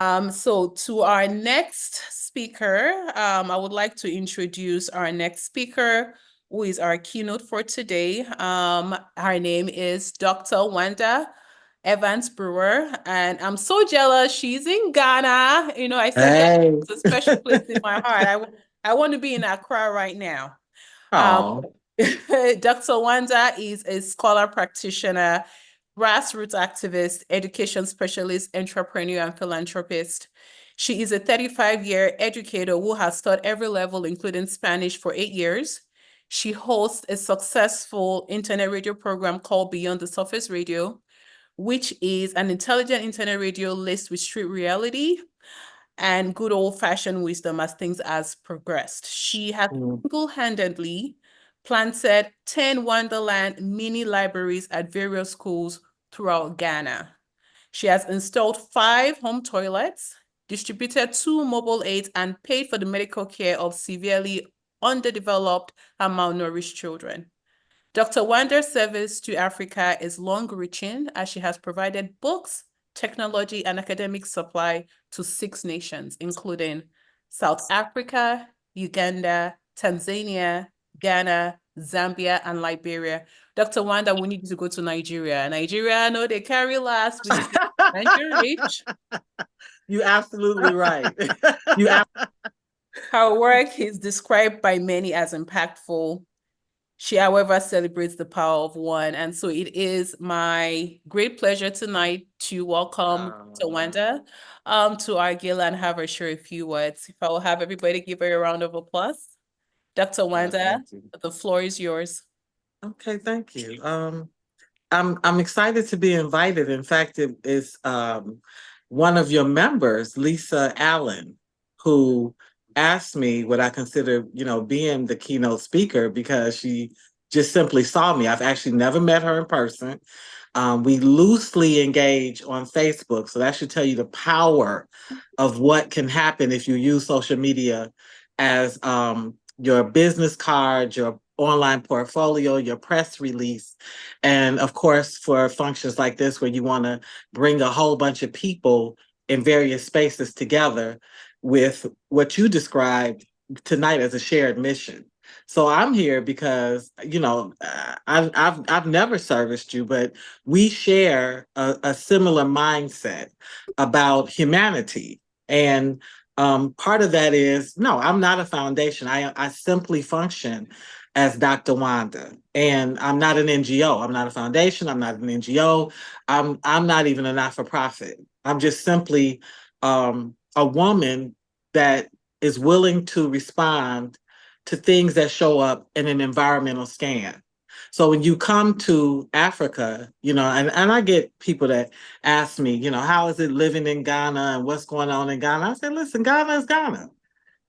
So to our next speaker, I would like to introduce our next speaker, who is our keynote for today. Her name is Dr. Wanda Evans-Brewer, and I'm so jealous. She's in Ghana. I said Ghana Hey. has a special place in my heart. I want to be in Accra right now. Um, Oh. Dr. Wanda is a scholar practitioner, grassroots activist, education specialist, entrepreneur, and philanthropist. She is a 35-year educator who has taught every level, including Spanish, for 8 years. She hosts a successful internet radio program called Beyond the Surface Radio, which is an intelligent internet radio laced with street reality and good old-fashioned wisdom as things has progressed. She has Mm. single-handedly planted 10 Wonderland mini libraries at various schools throughout Ghana. She has installed 5 home toilets, distributed 2 mobile aids, and paid for the medical care of severely underdeveloped and malnourished children. Dr. Wanda's service to Africa is long-reaching as she has provided books, technology, and academic supply to 6 nations, including South Africa, Uganda, Tanzania, Ghana, Zambia, and Liberia. Dr. Wanda, we need to go to Nigeria. Nigeria, I know they carry last with Nigeria rich. You absolutely right. Her work is described by many as impactful. She, however, celebrates the power of one. And so it is my great pleasure tonight to welcome Tawanda to our gala and have her share a few words. If I will have everybody give her a round of applause. Dr. Wanda, Thank you. the floor is yours. Okay, thank you. I'm excited to be invited. In fact, it is one of your members, Lisa Allen, who asked me what I consider, being the keynote speaker because she just simply saw me. I've actually never met her in person. We loosely engage on Facebook, so that should tell you the power of what can happen if you use social media as your business card, your online portfolio, your press release. And of course, for functions like this, where you want to bring a whole bunch of people in various spaces together with what you described tonight as a shared mission. So I'm here because I've never serviced you, but we share a similar mindset about humanity. And part of that is no, I'm not a foundation. I simply function as Dr. Wanda, and I'm not an NGO. I'm not a foundation. I'm not an NGO. I'm not even a not for profit. I'm just simply a woman that is willing to respond to things that show up in an environmental scan. So when you come to Africa, and I get people that ask me, how is it living in Ghana and what's going on in Ghana? I say, listen, Ghana is Ghana.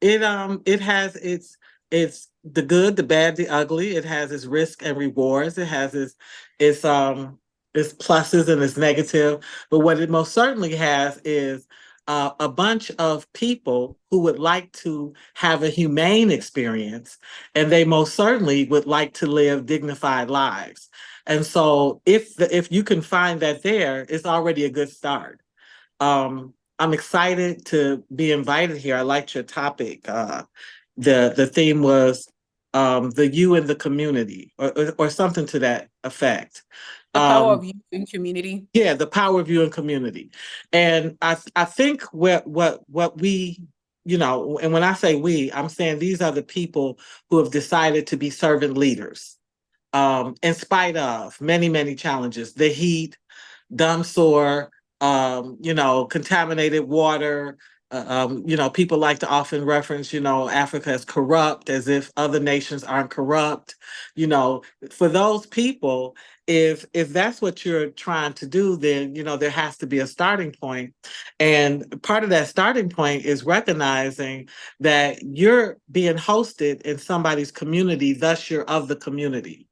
It has its the good, the bad, the ugly. It has its risk and rewards. It has its pluses and its negative. But what it most certainly has is a bunch of people who would like to have a humane experience, and they most certainly would like to live dignified lives. And so, if you can find that there, it's already a good start. I'm excited to be invited here. I liked your topic. The theme was the you and the community, or something to that effect. The power of Um, youth in community. yeah, the power of you and community. And I think what we, and when I say we, I'm saying these are the people who have decided to be servant leaders, in spite of many, many challenges, the heat, dumb sore, contaminated water. People like to often reference, Africa as corrupt, as if other nations aren't corrupt. For those people, if that's what you're trying to do, then there has to be a starting point. And part of that starting point is recognizing that you're being hosted in somebody's community, thus you're of the community.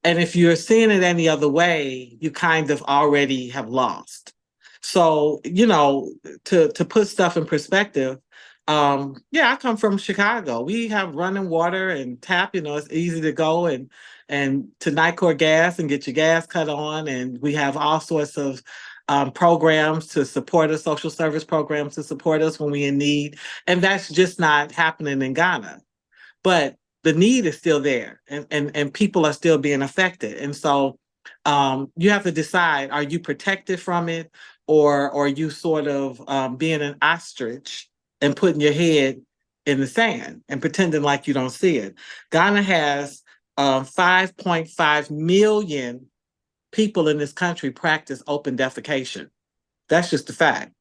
And if you're seeing it any other way, you kind of already have lost. So, to put stuff in perspective, yeah, I come from Chicago. We have running water and tap, it's easy to go and to Nicor gas and get your gas cut on. And we have all sorts of programs to support us, social service programs to support us when we're in need. And that's just not happening in Ghana. But the need is still there, and people are still being affected. And so you have to decide, are you protected from it, or are you sort of being an ostrich and putting your head in the sand and pretending like you don't see it? Ghana has 5.5 million people in this country practice open defecation. That's just a fact.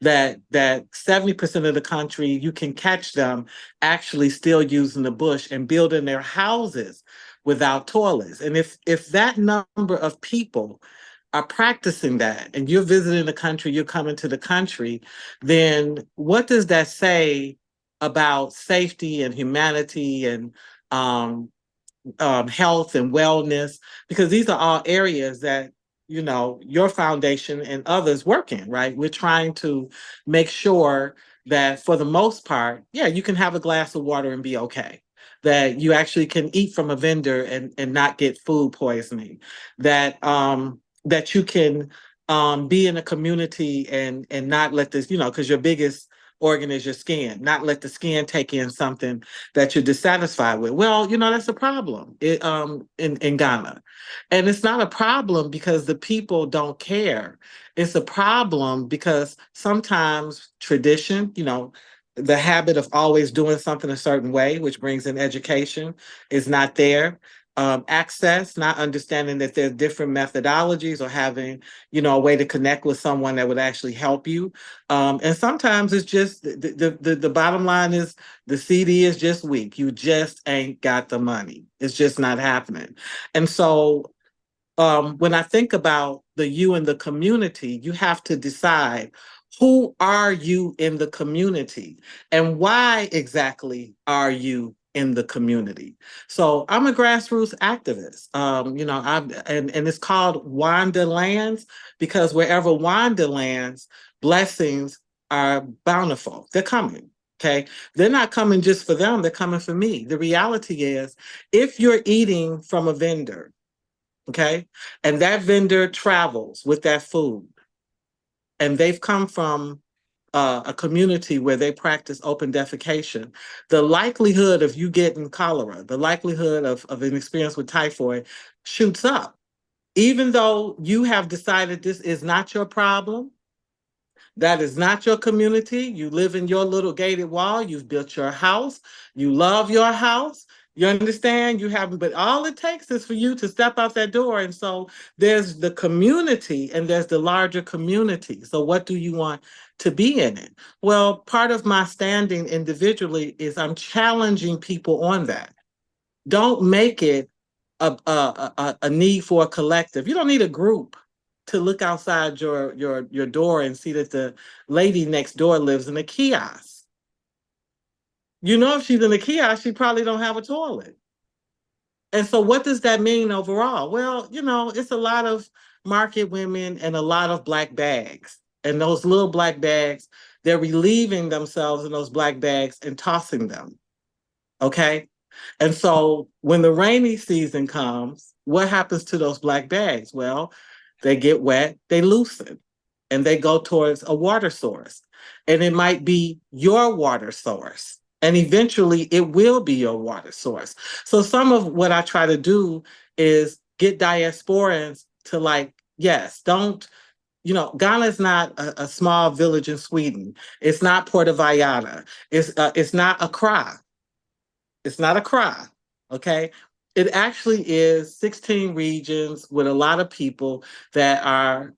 That 70% of the country, you can catch them actually still using the bush and building their houses without toilets. And if that number of people are practicing that, and you're visiting the country, you're coming to the country, then what does that say about safety and humanity and um, health and wellness? Because these are all areas that, you know, your foundation and others work in, right? We're trying to make sure that for the most part, yeah, you can have a glass of water and be okay. That you actually can eat from a vendor and not get food poisoning. That you can be in a community and not let this, you know, because your biggest organ is your skin, not let the skin take in something that you're dissatisfied with. Well, you know, that's a problem in Ghana. And it's not a problem because the people don't care. It's a problem because sometimes tradition, you know, the habit of always doing something a certain way, which brings in education, is not there. Access, not understanding that there's different methodologies, or having, you know, a way to connect with someone that would actually help you. And sometimes it's just the bottom line is the CD is just weak. You just ain't got the money. It's just not happening. And so when I think about the you in the community, you have to decide, who are you in the community and why exactly are you in the community? So I'm a grassroots activist. You know, and it's called Wanda Lands, because wherever Wanda lands, blessings are bountiful. They're coming. Okay. They're not coming just for them, they're coming for me. The reality is, if you're eating from a vendor, okay, and that vendor travels with that food, and they've come from a community where they practice open defecation, the likelihood of you getting cholera, the likelihood of an experience with typhoid shoots up. Even though you have decided this is not your problem, that is not your community. You live in your little gated wall. You've built your house. You love your house. You understand? You haven't, but all it takes is for you to step out that door. And so there's the community and there's the larger community. So what do you want to be in it? Well, part of my standing individually is I'm challenging people on that. Don't make it a need for a collective. You don't need a group to look outside your door and see that the lady next door lives in a kiosk. You know, if she's in a kiosk, she probably don't have a toilet. And so what does that mean overall? Well, you know, it's a lot of market women and a lot of black bags. And those little black bags, they're relieving themselves in those black bags and tossing them. Okay. And so when the rainy season comes, what happens to those black bags? Well, they get wet, they loosen, and they go towards a water source. And it might be your water source. And eventually it will be your water source. So some of what I try to do is get diasporans to, like, yes, don't, you know, Ghana is not a small village in Sweden. It's not Puerto Vallarta. It's not Accra. It's not a cry, okay? It actually is 16 regions with a lot of people that are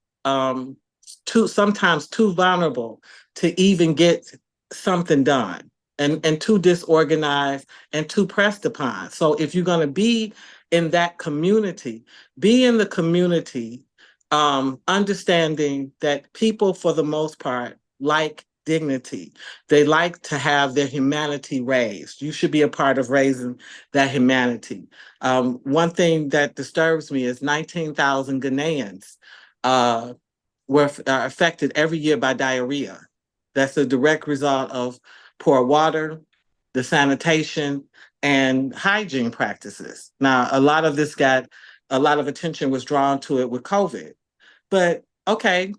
sometimes too vulnerable to even get something done, and too disorganized and too pressed upon. So if you're going to be in that community, be in the community, understanding that people, for the most part, like dignity. They like to have their humanity raised. You should be a part of raising that humanity. One thing that disturbs me is 19,000 Ghanaians are affected every year by diarrhea. That's a direct result of poor water, the sanitation, and hygiene practices. Now, a lot of attention was drawn to it with COVID. But okay,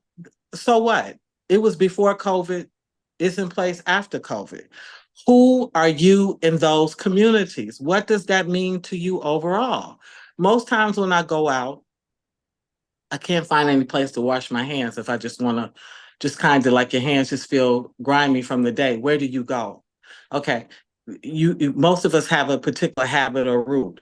So what? It was before COVID. It's in place after COVID. Who are you in those communities? What does that mean to you overall? Most times when I go out, I can't find any place to wash my hands if I just want to, just kind of like your hands just feel grimy from the day. Where do you go? Okay, most of us have a particular habit or route.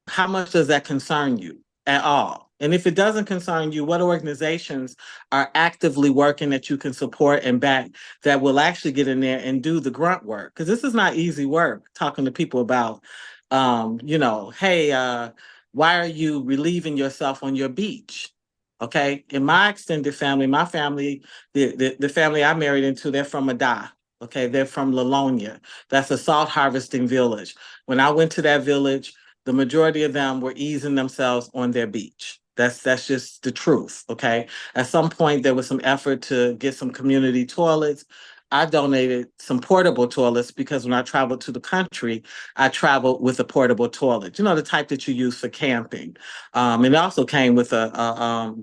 How much does that concern you at all? And if it doesn't concern you, what organizations are actively working that you can support and back that will actually get in there and do the grunt work? Because this is not easy work, talking to people about, hey, why are you relieving yourself on your beach? Okay. In my extended family, my family, the family I married into, they're from Ada. Okay. They're from Lilonia. That's a salt harvesting village. When I went to that village, the majority of them were easing themselves on their beach. That's just the truth. Okay. At some point, there was some effort to get some community toilets. I donated some portable toilets because when I traveled to the country, I traveled with a portable toilet. You know, the type that you use for camping. It also came with a,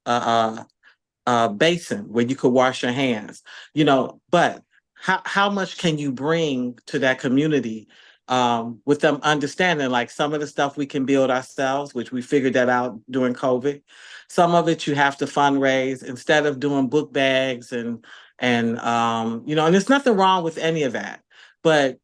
a, basin where you could wash your hands. But how much can you bring to that community, with them understanding like some of the stuff we can build ourselves, which we figured that out during COVID. Some of it you have to fundraise instead of doing book bags and there's nothing wrong with any of that. But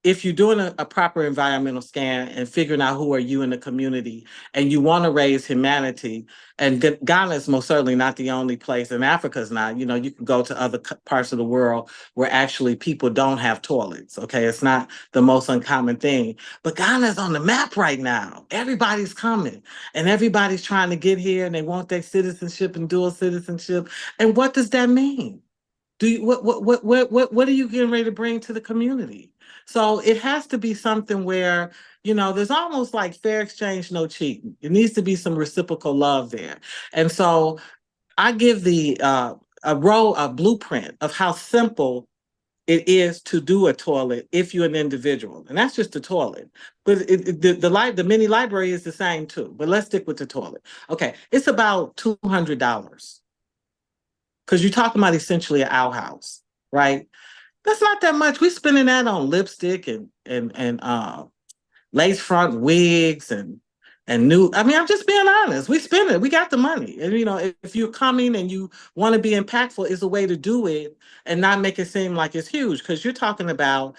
if you're doing a proper environmental scan and figuring out who are you in the community and you want to raise humanity, and Ghana is most certainly not the only place, and Africa is not, you can go to other parts of the world where actually people don't have toilets. Okay. It's not the most uncommon thing, but Ghana is on the map right now. Everybody's coming and everybody's trying to get here and they want their citizenship and dual citizenship. And what does that mean? What are you getting ready to bring to the community? So it has to be something where, there's almost like fair exchange, no cheating. It needs to be some reciprocal love there. And so I give a blueprint of how simple it is to do a toilet if you're an individual. And that's just the toilet. But the mini library is the same too. But let's stick with the toilet. Okay, it's about $200. Because you're talking about essentially an outhouse, right? That's not that much. We're spending that on lipstick and lace front wigs and new. I mean, I'm just being honest. We spend it. We got the money. And if you're coming and you want to be impactful, is a way to do it and not make it seem like it's huge. Because you're talking about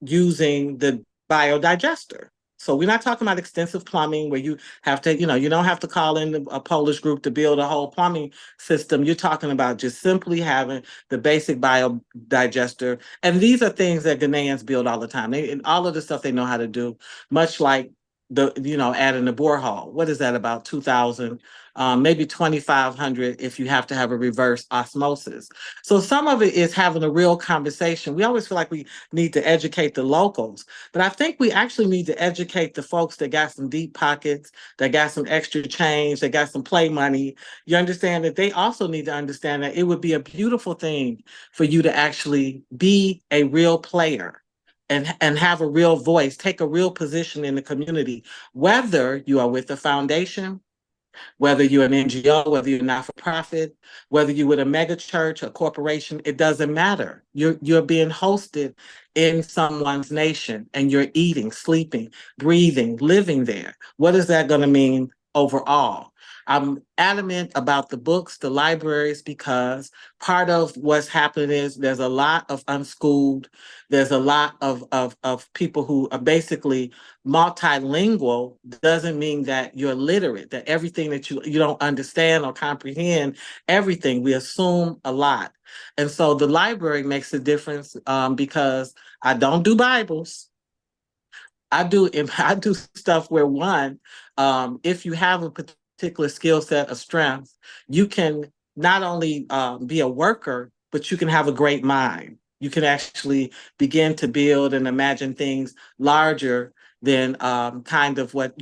using the biodigester. So we're not talking about extensive plumbing where you have to, you don't have to call in a Polish group to build a whole plumbing system. You're talking about just simply having the basic biodigester. And these are things that Ghanaians build all the time. And all of the stuff they know how to do, much like adding a borehole. What is that, about 2,000, maybe 2,500 if you have to have a reverse osmosis. So some of it is having a real conversation. We always feel like we need to educate the locals, but I think we actually need to educate the folks that got some deep pockets, that got some extra change, that got some play money. You understand that they also need to understand that it would be a beautiful thing for you to actually be a real player and have a real voice, take a real position in the community, whether you are with a foundation, whether you're an NGO, whether you're not for profit, whether you're with a mega church, a corporation, it doesn't matter. You're being hosted in someone's nation and you're eating, sleeping, breathing, living there. What is that going to mean overall? I'm adamant about the books, the libraries, because part of what's happening is there's a lot of unschooled, there's a lot of people who are basically multilingual. Doesn't mean that you're literate, that everything that you don't understand or comprehend everything. We assume a lot. And so the library makes a difference, because I don't do Bibles. I do stuff where if you have a particular skill set of strength, you can not only be a worker, but you can have a great mind. You can actually begin to build and imagine things larger than kind of what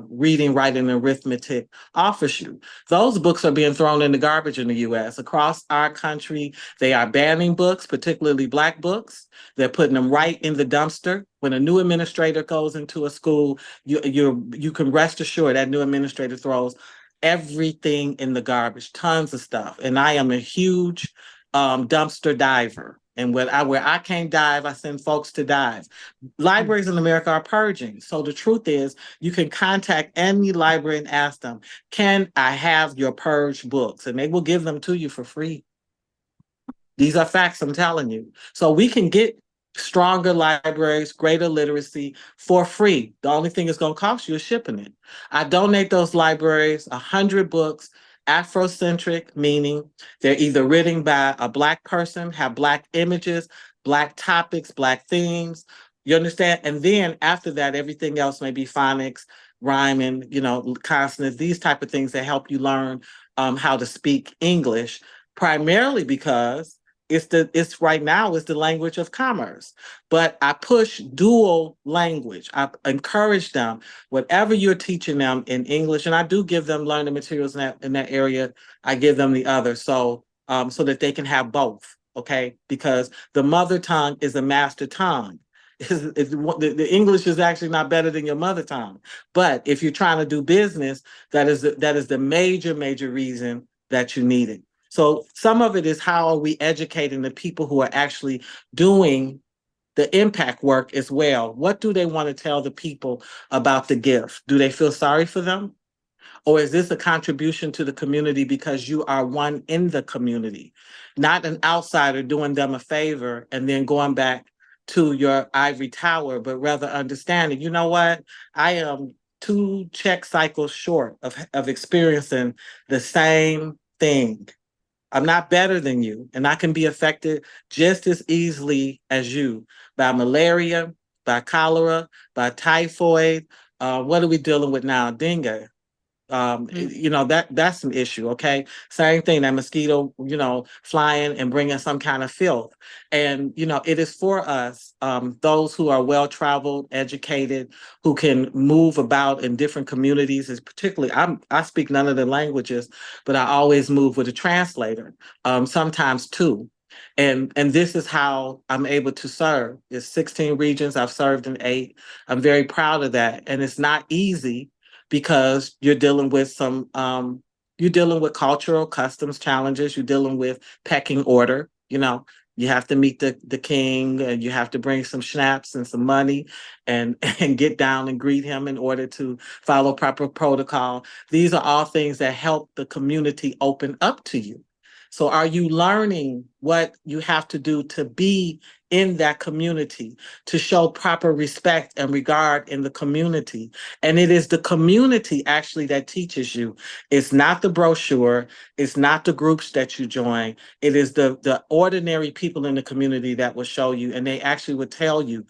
reading, writing, and arithmetic offers you. Those books are being thrown in the garbage in the U.S. Across our country, they are banning books, particularly Black books. They're putting them right in the dumpster. When a new administrator goes into a school, you can rest assured that new administrator throws everything in the garbage, tons of stuff. And I am a huge dumpster diver. And where I can't dive, I send folks to dive. Libraries in America are purging. So the truth is, you can contact any library and ask them, can I have your purge books? And they will give them to you for free. These are facts I'm telling you. So we can get stronger libraries, greater literacy for free. The only thing it's going to cost you is shipping it. I donate those libraries 100 books, Afrocentric, meaning they're either written by a Black person, have Black images, Black topics, Black themes. You understand? And then after that, everything else may be phonics, rhyming, consonants, these type of things that help you learn how to speak English, primarily because it's right now it's the language of commerce. But I push dual language. I encourage them, whatever you're teaching them in English, and I do give them learning materials in that area. I give them the other, so that they can have both. Okay, because the mother tongue is a master tongue. The English is actually not better than your mother tongue. But if you're trying to do business, that is the major reason that you need it. So some of it is, how are we educating the people who are actually doing the impact work as well? What do they want to tell the people about the gift? Do they feel sorry for them? Or is this a contribution to the community because you are one in the community, not an outsider doing them a favor and then going back to your ivory tower, but rather understanding, you know what? I am 2 check cycles short of experiencing the same thing. I'm not better than you, and I can be affected just as easily as you by malaria, by cholera, by typhoid. What are we dealing with now? Dengue. That's an issue. Okay, same thing, that mosquito, flying and bringing some kind of filth. And it is for us, those who are well traveled, educated, who can move about in different communities. Is particularly, I speak none of the languages, but I always move with a translator, sometimes two. And this is how I'm able to serve. It's 16 regions. I've served in 8. I'm very proud of that, and it's not easy, because you're dealing with cultural customs challenges. You're dealing with pecking order. You have to meet the king, and you have to bring some schnapps and some money, and and get down and greet him in order to follow proper protocol. These are all things that help the community open up to you. So are you learning what you have to do to be in that community, to show proper respect and regard in the community? And it is the community actually that teaches you. It's not the brochure. It's not the groups that you join. It is the ordinary people in the community that will show you, and they actually would tell you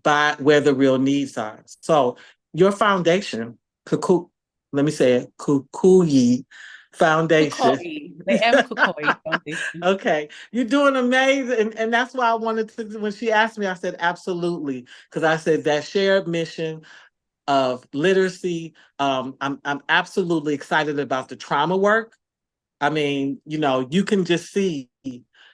by where the real needs are. So your foundation, let me say it, Kukoyi Foundation. Kukoyi, the M. Kukoyi Foundation. Okay, you're doing amazing, and that's why I wanted to. When she asked me, I said absolutely, because I said that shared mission of literacy. I'm absolutely excited about the trauma work. I mean, you can just see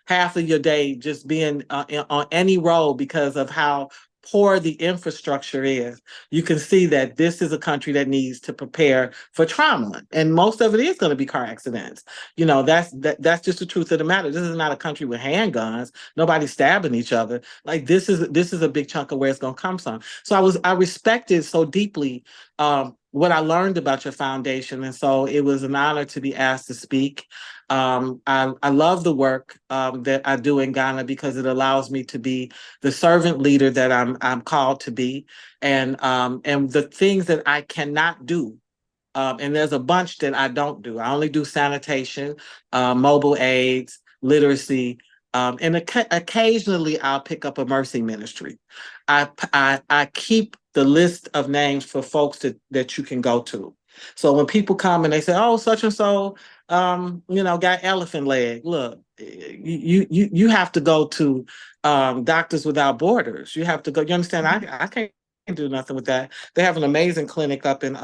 half of your day just being on any road because of how poor the infrastructure is. You can see that this is a country that needs to prepare for trauma, and most of it is going to be car accidents. That's just the truth of the matter. This is not a country with handguns. Nobody's stabbing each other. Like, this is a big chunk of where it's going to come from. So I respected so deeply what I learned about your foundation, and so it was an honor to be asked to speak. I love the work that I do in Ghana, because it allows me to be the servant leader that I'm called to be, and the things that I cannot do. And there's a bunch that I don't do. I only do sanitation, mobile aids, literacy, and occasionally I'll pick up a mercy ministry. I keep the list of names for folks that you can go to. So when people come and they say, "Oh, such and so, got elephant leg," look, you have to go to Doctors Without Borders. You have to go. You understand? I can't do nothing with that. They have an amazing clinic up in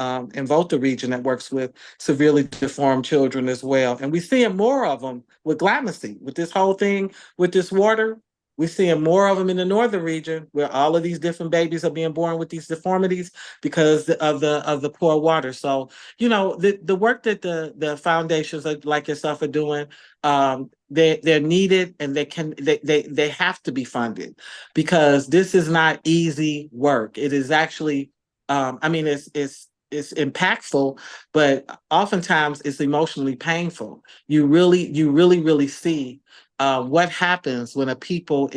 Volta region that works with severely deformed children as well. And we're seeing more of them with Glamocy, with this whole thing, with this water. We're seeing more of them in the northern region where all of these different babies are being born with these deformities because of the poor water. So, the work that the foundations like yourself are doing, they're needed, and they have to be funded, because this is not easy work. It is actually, it's impactful, but oftentimes it's emotionally painful. You really see what happens when a people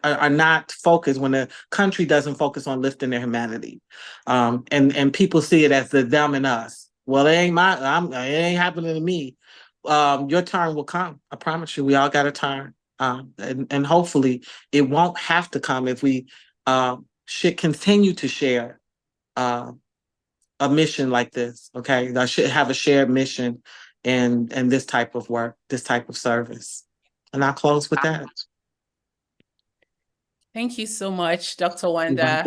are not focused, when the country doesn't focus on lifting their humanity, and people see it as the them and us. Well, it ain't happening to me. Your turn will come. I promise you. We all got a turn, and hopefully it won't have to come if we should continue to share uh, a mission like this. Okay, I should have a shared mission and this type of work, this type of service. And I'll close with that. Thank you so much, Dr. You're Wanda.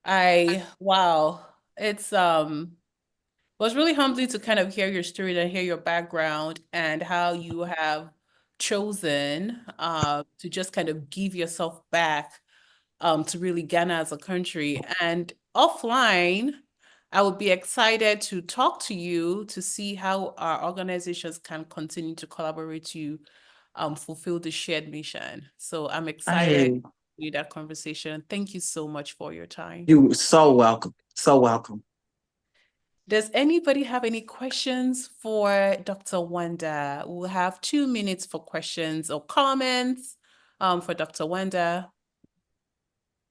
welcome. Wow, it's was really humbling to kind of hear your story and hear your background and how you have chosen to just kind of give yourself back to really Ghana as a country. And offline, I would be excited to talk to you to see how our organizations can continue to collaborate to fulfill the shared mission. So I'm excited Hey, with that conversation. Thank you so much for your time. you're so welcome. So welcome. Does anybody have any questions for Dr. Wanda? We'll have 2 minutes for questions or comments for Dr. Wanda.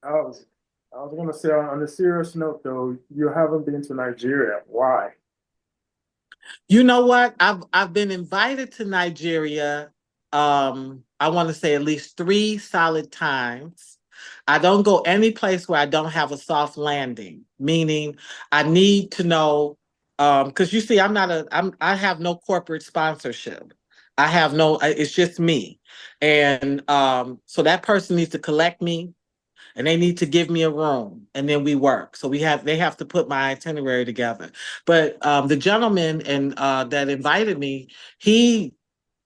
I was I was gonna say on a serious note though, you haven't been to Nigeria. Why? You know what? I've been invited to Nigeria. I want to say at least 3 solid times. I don't go any place where I don't have a soft landing, meaning I need to know, because you see, I have no corporate sponsorship. I have no, it's just me. And so that person needs to collect me, and they need to give me a room, and then we work. So they have to put my itinerary together. But the gentleman that invited me, he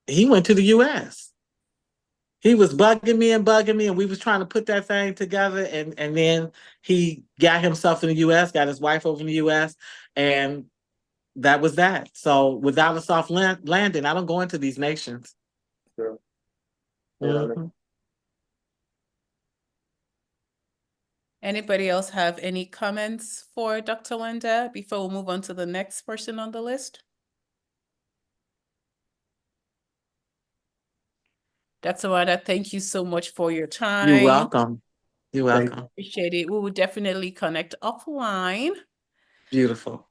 went to the US. He was bugging me, and we was trying to put that thing together, and then he got himself in the US, got his wife over in the US, and that was that. So without a soft landing, I don't go into these nations. So, Mhm. Anybody else have any comments for Dr. Wanda before we move on to the next person on the list? Dr. Wanda, thank you so much for your You're time. welcome. You're thank welcome. Appreciate it. We will definitely connect offline. Beautiful.